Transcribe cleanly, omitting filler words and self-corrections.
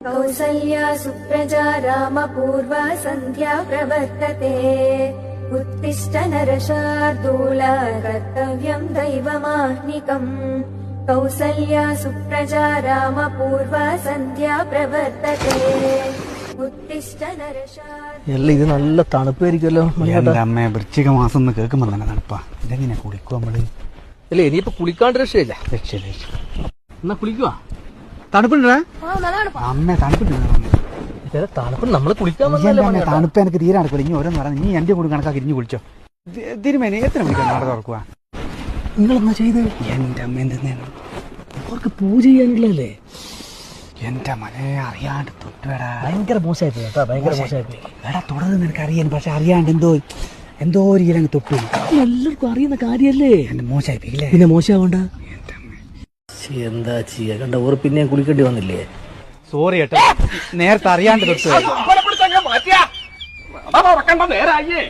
कौसल्या सुप्रजा रामपूर्वा सन्ध्या प्रवर्तते उत्तिष्ठ नरशार्दूल कर्तव्यं दैवमाह्निकम् कौसल्या सुप्रजा रामपूर्वा सन्ध्या प्रवर्तते उत्तिष्ठ नरशार्दूल എല്ലാം ഇത് നല്ല തണുപ്പായിരിക്കുമല്ലോ എന്റെ അമ്മ വൃശ്ചിക മാസം എന്ന് കേൾക്കുമ്പോ തന്നെ തണുപ്പാ. ഇതെങ്ങനെ കുളിക്കും നമ്മള്? അല്ലേ ഇനിയിപ്പോ കുളിക്കാണ്ട് രക്ഷയില്ല. എന്നാ കുളിക്കുവാ? തണുപ്പുണ്ടാ അമ്മ തണുപ്പിട്ട് തണുപ്പ് നമ്മള് കുളിക്കാൻ തണുപ്പ് എനിക്ക് തീരെ നടക്കില്ല. ഇനി ഓരോന്ന് പറഞ്ഞു നീ എന്റെ കൂടി കണക്കാക്കി ഇരിഞ്ഞു കുളിച്ചോ. തിരുമേനി എത്ര മണിക്കാണ് നാടകം തുറക്കുക? നിങ്ങളെന്നാ ചെയ്ത്? എന്റെ അമ്മ എന്തെന്നു അവർക്ക് പൂജ ചെയ്യാനുള്ളതല്ലേ? എന്റെ മനെ അറിയാണ്ട് തൊട്ടുവേടാ. ഭയങ്കര മോശമായിപ്പോയി കേട്ടോ, ഭയങ്കര മോശമായിപ്പോയി. എടാ തുടർന്ന് നിനക്ക് അറിയാൻ, പക്ഷെ അറിയാണ്ട് എന്തോ ഒരു ഇലങ്ങ് തൊട്ടു. എല്ലാവർക്കും അറിയുന്ന കാര്യല്ലേ? എന്റെ മോശമായിപ്പിക്കില്ലേ? പിന്നെ മോശമാവണ്ട. എന്താ ചെയ്യാ? കണ്ട ഓർ പിന്നെ കുളിക്കേണ്ടി വന്നില്ലേ? സോറി ഏട്ടാ, നേരത്തെ അറിയാണ്ട് തൊട്ടു. നേരായേ